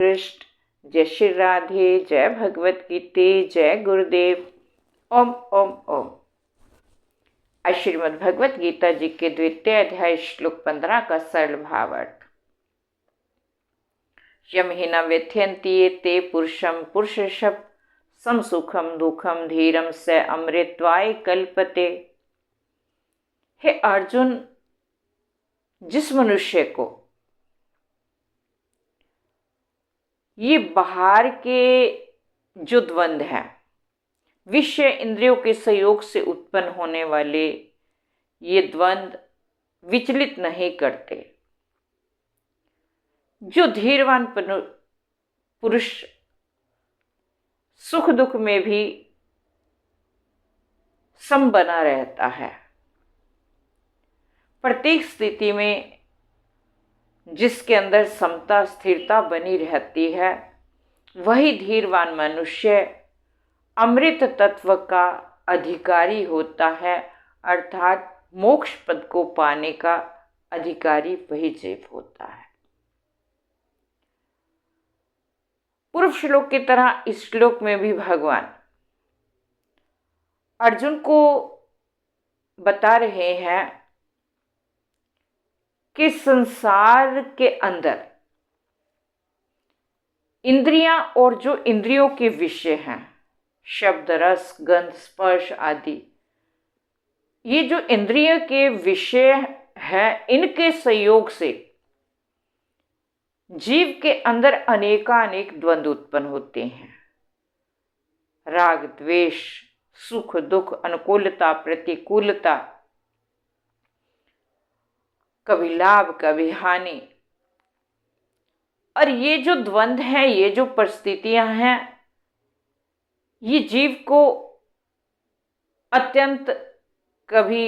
कृष्ण, जय श्री राधे, जय भगवत गीते, जय गुरुदेव। ओम ओम ओम। आज श्रीमद् भगवत गीता जी के द्वितीय अध्याय श्लोक 15 का सरल भावार्थ। यम हि न व्यथयन्ति ते पुरुषम पुरुषशः सम सुखम दुखम धीरम स अमृतत्वाय कल्पते। हे अर्जुन, जिस मनुष्य को ये बाहर के जो द्वंद्व हैं, विषय इंद्रियों के सहयोग से उत्पन्न होने वाले ये द्वंद्व विचलित नहीं करते, जो धीरवान पुरुष सुख दुख में भी सम बना रहता है, प्रत्येक स्थिति में जिसके अंदर समता स्थिरता बनी रहती है, वही धीरवान मनुष्य अमृत तत्व का अधिकारी होता है, अर्थात मोक्ष पद को पाने का अधिकारी वही जीव होता है। पूर्व श्लोक की तरह इस श्लोक में भी भगवान अर्जुन को बता रहे हैं कि संसार के अंदर इंद्रियां और जो इंद्रियों के विषय हैं, शब्द रस गंध स्पर्श आदि, ये जो इंद्रिय के विषय हैं, इनके संयोग से जीव के अंदर अनेकानेक द्वंद्व उत्पन्न होते हैं। राग द्वेष, सुख दुख, अनुकूलता प्रतिकूलता, कभी लाभ कभी हानि। और ये जो द्वंद्व हैं, ये जो परिस्थितियां हैं, ये जीव को अत्यंत कभी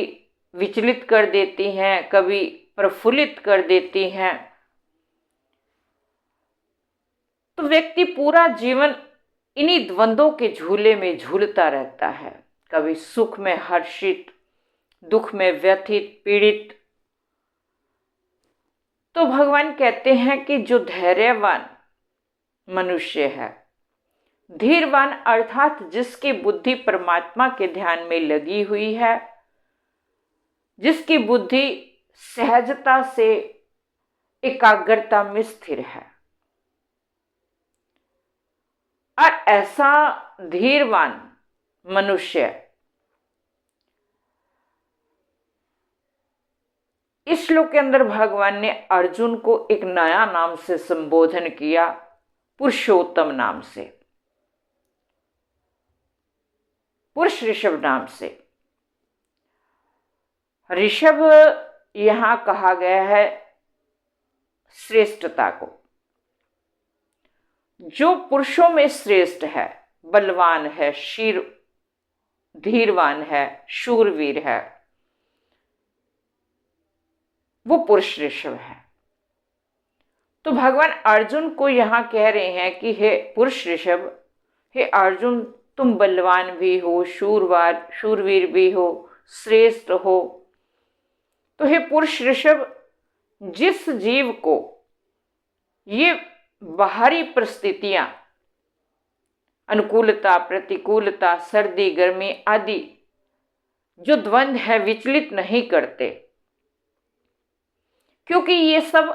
विचलित कर देती हैं, कभी प्रफुल्लित कर देती हैं। तो व्यक्ति पूरा जीवन इन्हीं द्वंद्वों के झूले में झूलता रहता है, कभी सुख में हर्षित, दुख में व्यथित पीड़ित। तो भगवान कहते हैं कि जो धैर्यवान मनुष्य है, धीरवान अर्थात जिसकी बुद्धि परमात्मा के ध्यान में लगी हुई है, जिसकी बुद्धि सहजता से एकाग्रता में स्थिर है, और ऐसा धीरवान मनुष्य इस श्लोक के अंदर भगवान ने अर्जुन को एक नया नाम से संबोधन किया, पुरुषोत्तम नाम से, पुरुष ऋषभ नाम से। ऋषभ यहां कहा गया है श्रेष्ठता को। जो पुरुषों में श्रेष्ठ है, बलवान है, धीरवान है, शूरवीर है, वो पुरुष ऋषभ है। तो भगवान अर्जुन को यहां कह रहे हैं कि हे पुरुष ऋषभ, हे अर्जुन, तुम बलवान भी हो, शूरवीर भी हो, श्रेष्ठ हो। तो हे पुरुष ऋषभ, जिस जीव को ये बाहरी परिस्थितियां, अनुकूलता प्रतिकूलता, सर्दी गर्मी आदि जो द्वंद्व है, विचलित नहीं करते, क्योंकि ये सब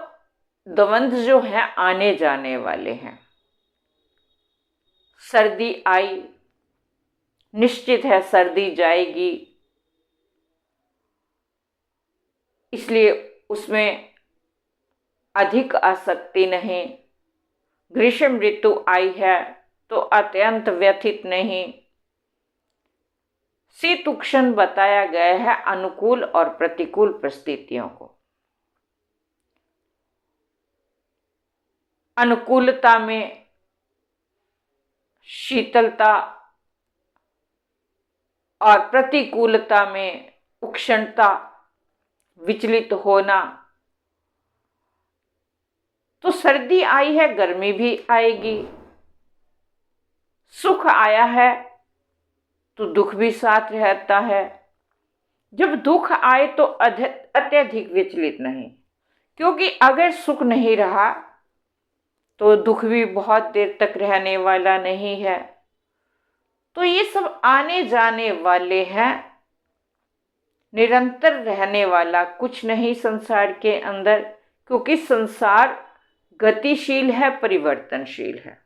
द्वंद्व जो है आने जाने वाले हैं। सर्दी आई, निश्चित है सर्दी जाएगी, इसलिए उसमें अधिक आसक्ति नहीं। ग्रीष्म ऋतु आई है तो अत्यंत व्यथित नहीं। शीत उष्ण बताया गया है अनुकूल और प्रतिकूल परिस्थितियों को। अनुकूलता में शीतलता और प्रतिकूलता में उष्णता, विचलित होना। तो सर्दी आई है, गर्मी भी आएगी। सुख आया है तो दुख भी साथ रहता है। जब दुख आए तो अत्यधिक विचलित नहीं, क्योंकि अगर सुख नहीं रहा तो दुख भी बहुत देर तक रहने वाला नहीं है। तो ये सब आने जाने वाले हैं, निरंतर रहने वाला कुछ नहीं संसार के अंदर, क्योंकि संसार गतिशील है, परिवर्तनशील है।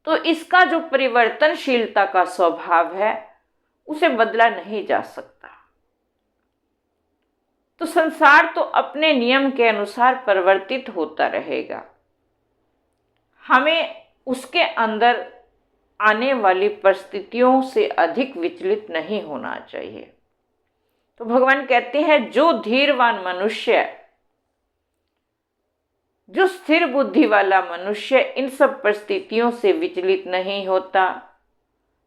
तो इसका जो परिवर्तनशीलता का स्वभाव है उसे बदला नहीं जा सकता। तो संसार तो अपने नियम के अनुसार परिवर्तित होता रहेगा। हमें उसके अंदर आने वाली परिस्थितियों से अधिक विचलित नहीं होना चाहिए। तो भगवान कहते हैं जो धीरवान मनुष्य, जो स्थिर बुद्धि वाला मनुष्य इन सब परिस्थितियों से विचलित नहीं होता,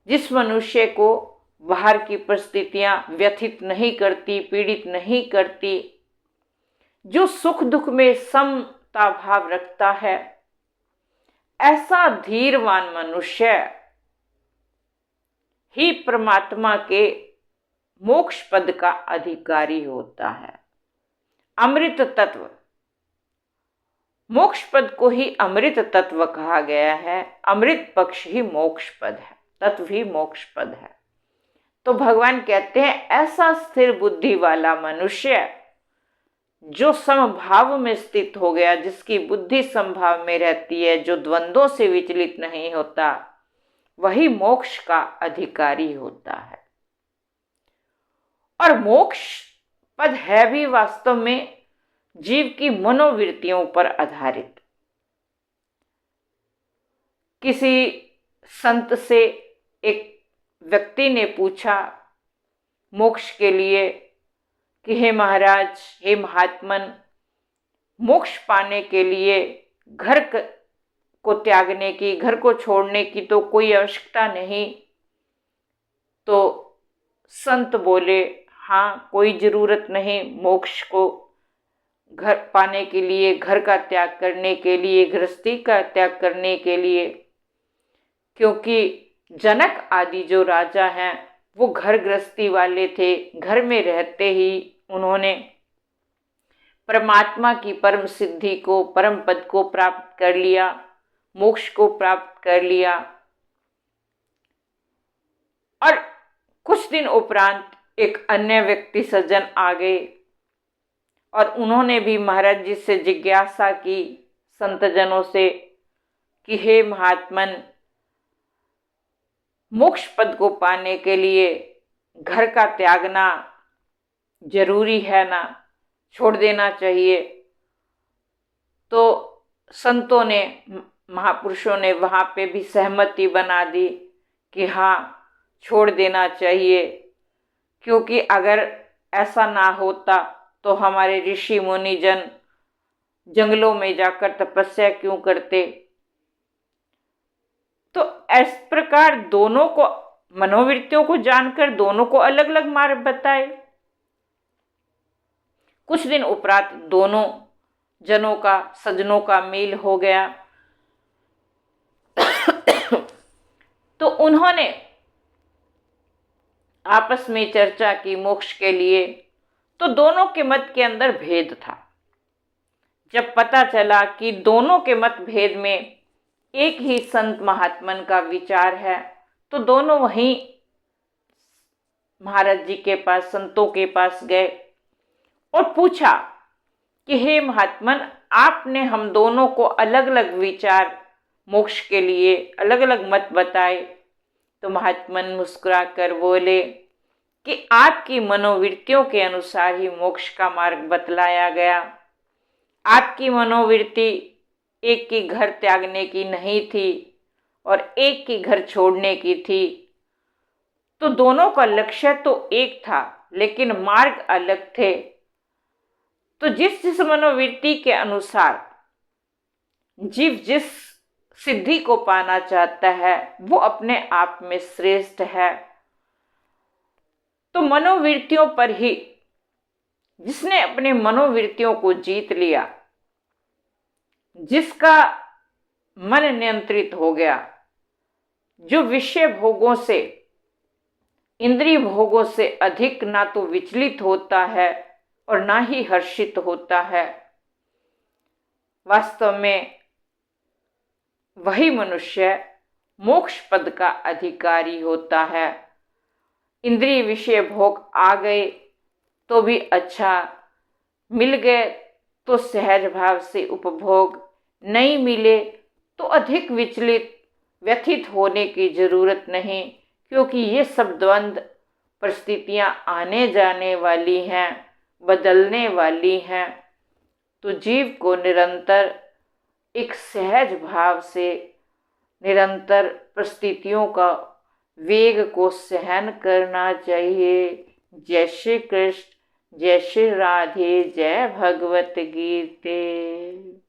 जिस मनुष्य को बाहर की परिस्थितियां व्यथित नहीं करती, पीड़ित नहीं करती, जो सुख दुख में समता भाव रखता है, ऐसा धीरवान मनुष्य ही परमात्मा के मोक्ष पद का अधिकारी होता है। अमृत तत्व, मोक्ष पद को ही अमृत तत्व कहा गया है। अमृत पक्ष ही मोक्ष पद है, तत्व ही मोक्ष पद है। तो भगवान कहते हैं ऐसा स्थिर बुद्धि वाला मनुष्य जो समभाव में स्थित हो गया, जिसकी बुद्धि समभाव में रहती है, जो द्वंद्वों से विचलित नहीं होता, वही मोक्ष का अधिकारी होता है। और मोक्ष पद है भी वास्तव में जीव की मनोवृत्तियों पर आधारित। किसी संत से एक व्यक्ति ने पूछा मोक्ष के लिए कि हे महाराज, हे महात्मन, मोक्ष पाने के लिए घर को त्यागने की, घर को छोड़ने की तो कोई आवश्यकता नहीं। तो संत बोले, हाँ, कोई जरूरत नहीं मोक्ष को घर पाने के लिए, घर का त्याग करने के लिए, गृहस्थी का त्याग करने के लिए, क्योंकि जनक आदि जो राजा हैं वो घर गृहस्थी वाले थे। घर में रहते ही उन्होंने परमात्मा की परम सिद्धि को, परम पद को प्राप्त कर लिया, मोक्ष को प्राप्त कर लिया। और कुछ दिन उपरांत एक अन्य व्यक्ति सज्जन आ गए और उन्होंने भी महाराज जी से जिज्ञासा की, संतजनों से, कि हे महात्मन, मोक्ष पद को पाने के लिए घर का त्यागना जरूरी है ना, छोड़ देना चाहिए? तो संतों ने, महापुरुषों ने वहाँ पे भी सहमति बना दी कि हाँ, छोड़ देना चाहिए, क्योंकि अगर ऐसा ना होता तो हमारे ऋषि मुनिजन जंगलों में जाकर तपस्या क्यों करते। तो इस प्रकार दोनों को, मनोवृत्तियों को जानकर दोनों को अलग अलग मार्ग बताए। कुछ दिन उपरांत दोनों जनों का, सज्जनों का मेल हो गया। तो उन्होंने आपस में चर्चा की मोक्ष के लिए। तो दोनों के मत के अंदर भेद था। जब पता चला कि दोनों के मत भेद में एक ही संत महात्मन का विचार है, तो दोनों वहीं महाराज जी के पास, संतों के पास गए और पूछा कि हे महात्मन, आपने हम दोनों को अलग अलग विचार मोक्ष के लिए, अलग अलग मत बताए। तो महात्मन मुस्कुरा कर बोले कि आपकी मनोवृत्तियों के अनुसार ही मोक्ष का मार्ग बतलाया गया। आपकी मनोवृत्ति एक की घर त्यागने की नहीं थी और एक की घर छोड़ने की थी। तो दोनों का लक्ष्य तो एक था, लेकिन मार्ग अलग थे। तो जिस जिस मनोवृत्ति के अनुसार जीव जिस सिद्धि को पाना चाहता है वो अपने आप में श्रेष्ठ है। तो मनोवृत्तियों पर ही, जिसने अपने मनोवृत्तियों को जीत लिया, जिसका मन नियंत्रित हो गया, जो विषय भोगों से, इंद्रिय भोगों से अधिक ना तो विचलित होता है और ना ही हर्षित होता है, वास्तव में वही मनुष्य मोक्ष पद का अधिकारी होता है। इंद्रिय विषय भोग आ गए तो भी अच्छा, मिल गए तो सहज भाव से उपभोग, नहीं मिले तो अधिक व्यथित होने की जरूरत नहीं, क्योंकि ये सब द्वंद्व परिस्थितियां आने जाने वाली हैं, बदलने वाली हैं। तो जीव को निरंतर एक सहज भाव से निरंतर परिस्थितियों का वेग को सहन करना चाहिए। जय श्री कृष्ण, जय श्री राधे, जय भगवत गीते।